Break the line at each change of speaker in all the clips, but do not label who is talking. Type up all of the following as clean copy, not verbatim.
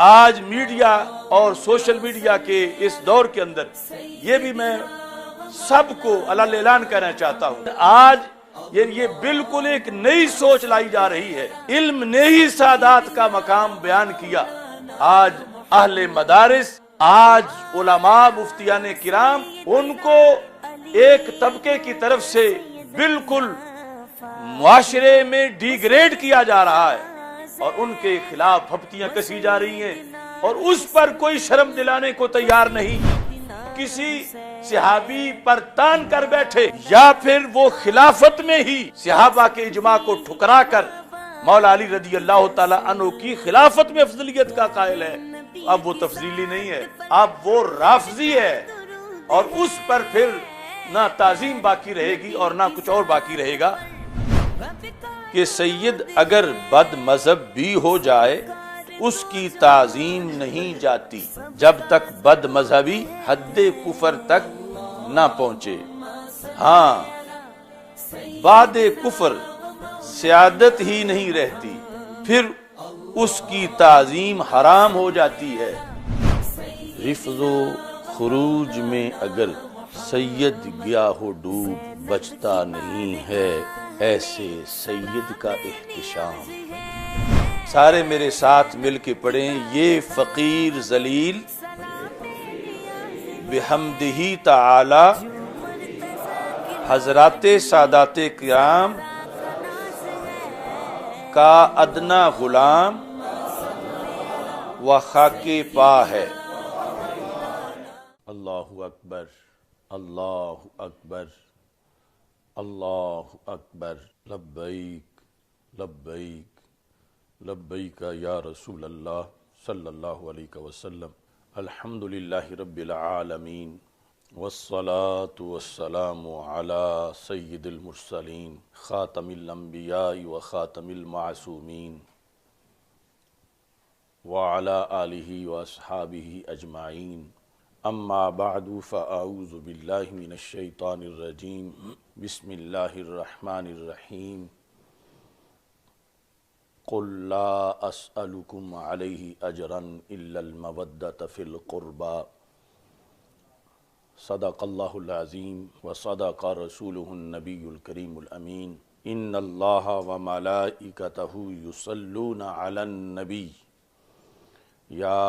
آج میڈیا اور social media کے اس دور کے اندر یہ بھی میں سب کو علل اعلان کہنا چاہتا ہوں، آج یہ بالکل ایک نئی سوچ لائی جا رہی ہے۔ علم نے ہی سعادت کا مقام بیان کیا۔ آج اہل مدارس، آج علماء مفتیان کرام، ان کو ایک طبقے کی طرف سے بالکل معاشرے میں ڈیگریڈ کیا جا رہا ہے اور ان کے خلاف پھپتیاں کسی جا رہی ہیں اور اس پر کوئی شرم دلانے کو تیار نہیں۔ کسی صحابی پر تان کر بیٹھے یا پھر وہ خلافت میں ہی صحابہ کے اجماع کو ٹھکرا کر مولا علی رضی اللہ تعالی عنہ کی خلافت میں افضلیت کا قائل ہے، اب وہ تفضیلی نہیں ہے، اب وہ رافضی ہے، اور اس پر پھر نہ تعظیم باقی رہے گی اور نہ کچھ اور باقی رہے گا۔ کہ سید اگر بد مذہب بھی ہو جائے اس کی تعظیم نہیں جاتی جب تک بد مذہبی حد کفر تک نہ پہنچے۔ ہاں، بعد کفر سیادت ہی نہیں رہتی، پھر اس کی تعظیم حرام ہو جاتی ہے۔ رفض و خروج میں اگر سید گیا ہو ڈوب بچتا نہیں ہے، ایسے سید کا احتشام۔ سارے میرے ساتھ مل کے پڑھیں، یہ فقیر ذلیل بحمدہ تعالی حضرات سادات کرام کا ادنا غلام و خاک پا ہے۔ اللہ اکبر، اللہ اکبر، اللہ اکبر، لبیک لبیک لبیک یا رسول اللہ صلی اللہ علیہ وسلم۔ الحمدللہ رب العالمین والصلاة والسلام علی سید المرسلین خاتم الانبیاء و خاتم المعصومین وعلی آلہ و اصحابہ اجمعین، اما بعد فاعوذ باللہ من الشیطان الرجیم، بسم اللہ الرحمن الرحیم۔ قل لا اسألكم علیہ اجرا الا المودۃ فی القربى، صدق اللہ العظیم وصدق رسولہ النبی الکریم الامین۔ ان اللہ وملائکتہ یصلون علی النبی یا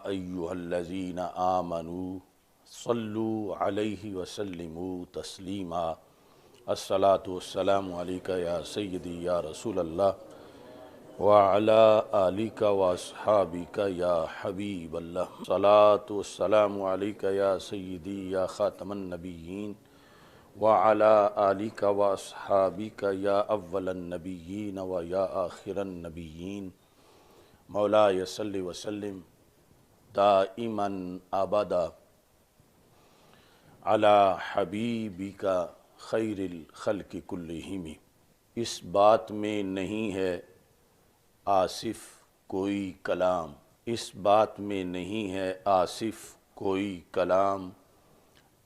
ایہا الذین آمنوا صلوا علیہ وسلموا تسلیما۔ الصلاۃ والسلام علیک یا سیدی یا رسول اللہ وعلی آلک واصحابک یا حبیب اللہ۔ الصلاۃ والسلام علیک یا سیدی یا خاتم النبیین وعلی آلک واصحابک یا اول النبیین و یا آخر النبیین۔ مولاي صل وسلم دائما ابدا على حبیبک خیر الخلق کلہم۔ اس بات میں نہیں ہے آصف کوئی کلام، اس بات میں نہیں ہے آصف کوئی کلام،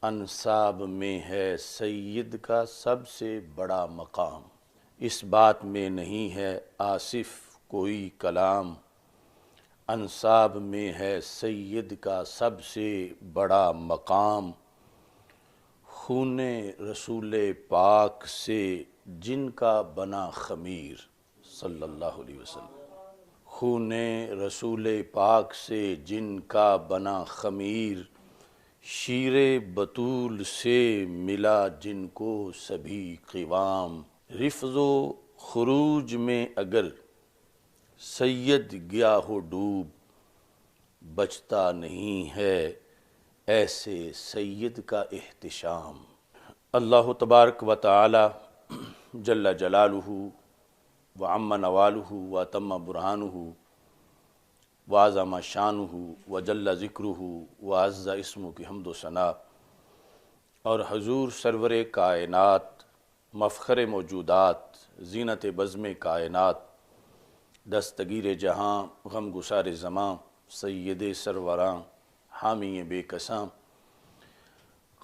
انساب میں ہے سید کا سب سے بڑا مقام۔ اس بات میں نہیں ہے آصف کوئی کلام، انساب میں ہے سید کا سب سے بڑا مقام۔ خون رسول پاک سے جن کا بنا خمیر، صلی اللہ علیہ وسلم۔ خون رسول پاک سے جن کا بنا خمیر، شیر بطول سے ملا جن کو سبھی قوام۔ رفض و خروج میں اگر سید گیا ہو ڈوب بچتا نہیں ہے، ایسے سید کا احتشام۔ اللہ تبارک و تعالی جل جلالہ وعم نوالہ وتم برہانہ وعظم شانہ وجل ذکرہ وعز اسمہ کی حمد و ثنا، اور حضور سرور کائنات، مفخر موجودات، زینت بزم کائنات، دستگیر جہاں، غم گسار زماں، سید سروراں، حامی بے کساں،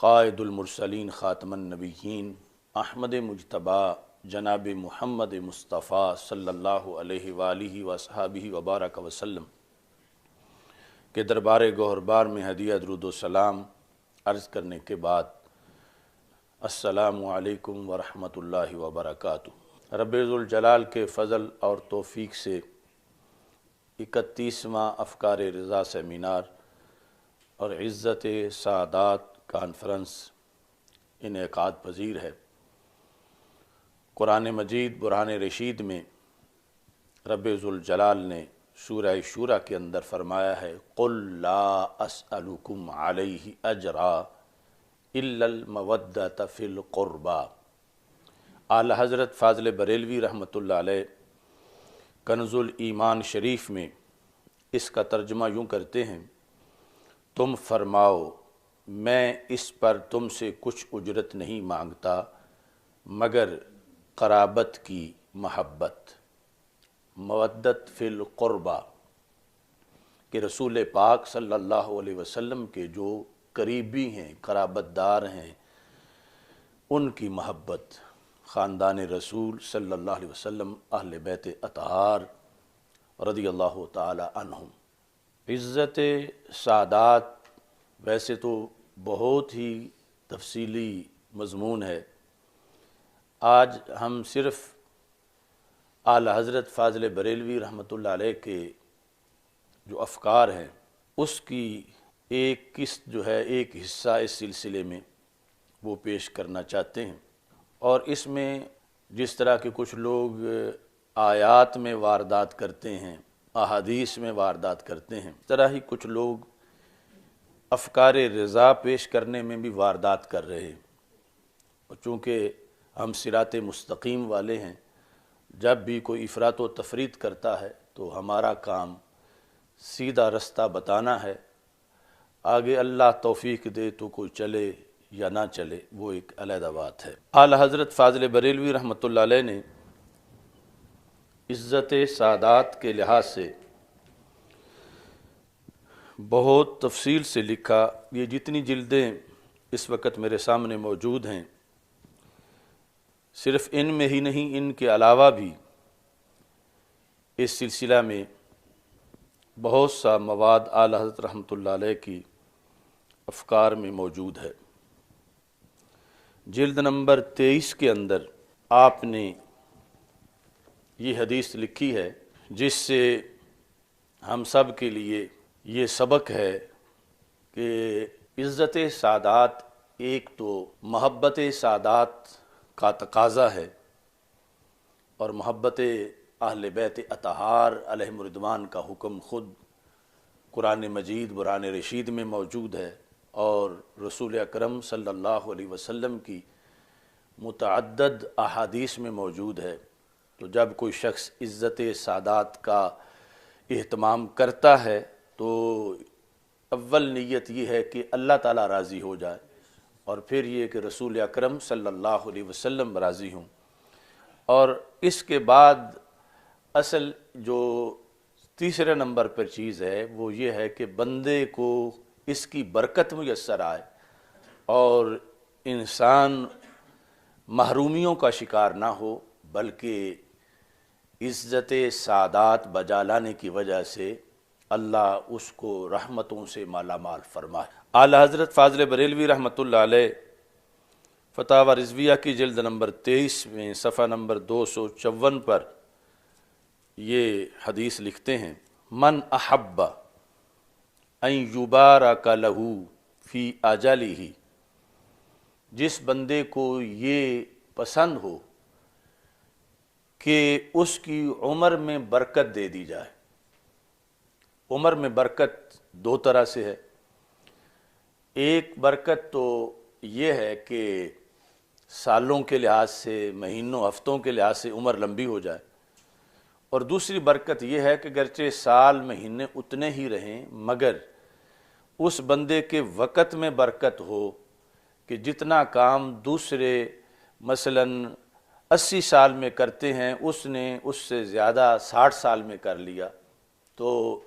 قائد المرسلین خاتم النبیین، احمد مجتبیٰ جناب محمد مصطفیٰ صلی اللہ علیہ وآلہ وصحابہ وبارک وسلم۔ کے دربار گوہربار میں ہدیہ درود و سلام عرض کرنے کے بعد السلام علیکم ورحمۃ اللہ وبرکاتہ۔ رب ذوالجلال کے فضل اور توفیق سے 31واں افکار رضا سیمینار اور عزت سعادات کانفرنس انعقاد پذیر ہے۔ قرآن مجید برہان رشید میں رب ذوالجلال نے سورہ شورى کے اندر فرمایا ہے قُلْ لَا أَسْأَلُكُمْ عَلَيْهِ أَجْرًا إِلَّا الْمَوَدَّةَ فِي الْقُرْبَى۔ اعلیٰ حضرت فاضل بریلوی رحمۃ اللہ علیہ کنز الایمان شریف میں اس کا ترجمہ یوں کرتے ہیں، تم فرماؤ میں اس پر تم سے کچھ اجرت نہیں مانگتا مگر قرابت کی محبت، مودت فی القربہ، کہ رسول پاک صلی اللہ علیہ وسلم کے جو قریبی ہیں، قرابت دار ہیں، ان کی محبت، خاندان رسول صلی اللہ علیہ وسلم، اہل بیت اطہار رضی اللہ تعالی عنہم۔ عزت سعادات ویسے تو بہت ہی تفصیلی مضمون ہے، آج ہم صرف اعلیٰ حضرت فاضل بریلوی رحمۃ اللہ علیہ کے جو افکار ہیں اس کی ایک قسط جو ہے، ایک حصہ اس سلسلے میں وہ پیش کرنا چاہتے ہیں۔ اور اس میں جس طرح کے کچھ لوگ آیات میں واردات کرتے ہیں، احادیث میں واردات کرتے ہیں، اس طرح ہی کچھ لوگ افکار رضا پیش کرنے میں بھی واردات کر رہے ہیں۔ اور چونکہ ہم صراط مستقیم والے ہیں، جب بھی کوئی افراط و تفریط کرتا ہے تو ہمارا کام سیدھا رستہ بتانا ہے، آگے اللہ توفیق دے تو کوئی چلے یا نہ چلے وہ ایک علیحدہ بات ہے۔ اعلیٰ حضرت فاضل بریلوی رحمۃ اللہ علیہ نے عزت سعادات کے لحاظ سے بہت تفصیل سے لکھا۔ یہ جتنی جلدیں اس وقت میرے سامنے موجود ہیں، صرف ان میں ہی نہیں، ان کے علاوہ بھی اس سلسلہ میں بہت سا مواد اعلیٰ حضرت رحمۃ اللہ علیہ کی افکار میں موجود ہے۔ جلد نمبر 23 کے اندر آپ نے یہ حدیث لکھی ہے جس سے ہم سب کے لیے یہ سبق ہے کہ عزت سعادات ایک تو محبت سعادات کا تقاضا ہے، اور محبت اہل بیت اطہار علیہم الرضوان کا حکم خود قرآن مجید برہان رشید میں موجود ہے، اور رسول اکرم صلی اللہ علیہ وسلم کی متعدد احادیث میں موجود ہے۔ تو جب کوئی شخص عزت سعادات کا اہتمام کرتا ہے تو اول نیت یہ ہے کہ اللہ تعالیٰ راضی ہو جائے، اور پھر یہ کہ رسول اکرم صلی اللہ علیہ وسلم راضی ہوں، اور اس کے بعد اصل جو تیسرے نمبر پر چیز ہے وہ یہ ہے کہ بندے کو اس کی برکت میسر آئے اور انسان محرومیوں کا شکار نہ ہو، بلکہ عزت سعادات بجا لانے کی وجہ سے اللہ اس کو رحمتوں سے مالا مال فرمائے۔ اعلیٰ حضرت فاضل بریلوی رحمۃ اللہ علیہ فتاوی رضویہ کی جلد نمبر 23 میں صفحہ نمبر 254 پر یہ حدیث لکھتے ہیں، من احب ان یبارک لہ فی اجلہ، جس بندے کو یہ پسند ہو کہ اس کی عمر میں برکت دے دی جائے۔ عمر میں برکت دو طرح سے ہے، ایک برکت تو یہ ہے کہ سالوں کے لحاظ سے، مہینوں ہفتوں کے لحاظ سے عمر لمبی ہو جائے، اور دوسری برکت یہ ہے کہ گرچہ سال مہینے اتنے ہی رہیں مگر اس بندے کے وقت میں برکت ہو کہ جتنا کام دوسرے مثلاً 80 سال میں کرتے ہیں اس نے اس سے زیادہ 60 سال میں کر لیا۔ تو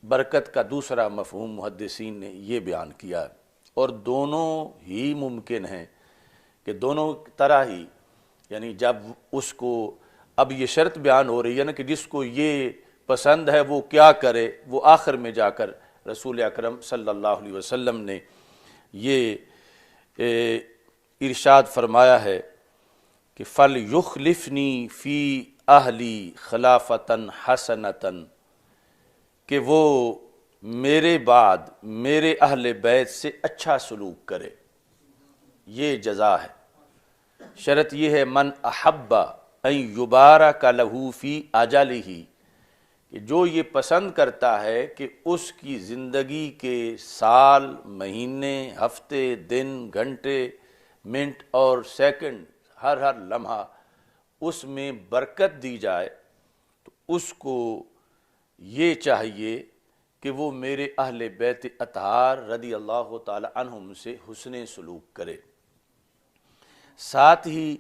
برکت کا دوسرا مفہوم محدثین نے یہ بیان کیا ہے، اور دونوں ہی ممکن ہیں کہ دونوں طرح ہی، یعنی جب اس کو اب یہ شرط بیان ہو رہی ہے نا کہ جس کو یہ پسند ہے وہ کیا کرے، وہ آخر میں جا کر رسول اکرم صلی اللہ علیہ وسلم نے یہ ارشاد فرمایا ہے کہ فَلْيُخْلِفْنِي فِي أَهْلِي خِلَافَةً حَسَنَةً، کہ وہ میرے بعد میرے اہل بیت سے اچھا سلوک کرے، یہ جزا ہے۔ شرط یہ ہے من احب ان یبارک لہ فی اجلہ، کہ جو یہ پسند کرتا ہے کہ اس کی زندگی کے سال، مہینے، ہفتے، دن، گھنٹے، منٹ اور سیکنڈ، ہر لمحہ اس میں برکت دی جائے، تو اس کو یہ چاہیے کہ وہ میرے اہل بیت اطہار رضی اللہ تعالی عنہم سے حسن سلوک کرے۔ ساتھ ہی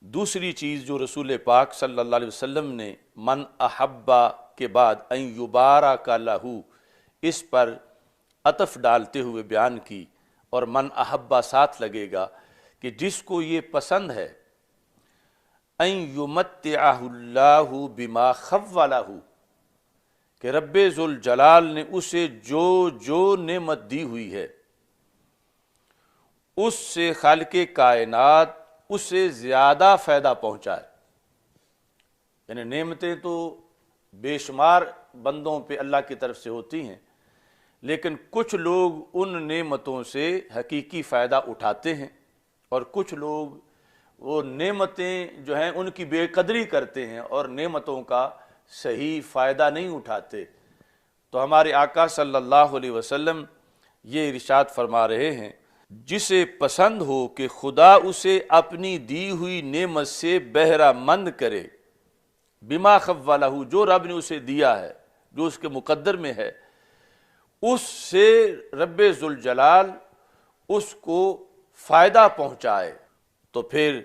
دوسری چیز جو رسول پاک صلی اللہ علیہ وسلم نے من احبا کے بعد ان یبارک لہ اس پر عطف ڈالتے ہوئے بیان کی، اور من احبا ساتھ لگے گا کہ جس کو یہ پسند ہے ان یمتعہ اللہ بما خولہ، کہ رب ذوالجلال نے اسے جو نعمت دی ہوئی ہے اس سے خالق کائنات اسے زیادہ فائدہ پہنچائے۔ یعنی نعمتیں تو بے شمار بندوں پہ اللہ کی طرف سے ہوتی ہیں، لیکن کچھ لوگ ان نعمتوں سے حقیقی فائدہ اٹھاتے ہیں، اور کچھ لوگ وہ نعمتیں جو ہیں ان کی بے قدری کرتے ہیں اور نعمتوں کا صحیح فائدہ نہیں اٹھاتے۔ تو ہمارے آقا صلی اللہ علیہ وسلم یہ ارشاد فرما رہے ہیں، جسے پسند ہو کہ خدا اسے اپنی دی ہوئی نعمت سے بہرہ مند کرے، بما خولہ، جو رب نے اسے دیا ہے، جو اس کے مقدر میں ہے، اس سے رب ذوالجلال اس کو فائدہ پہنچائے، تو پھر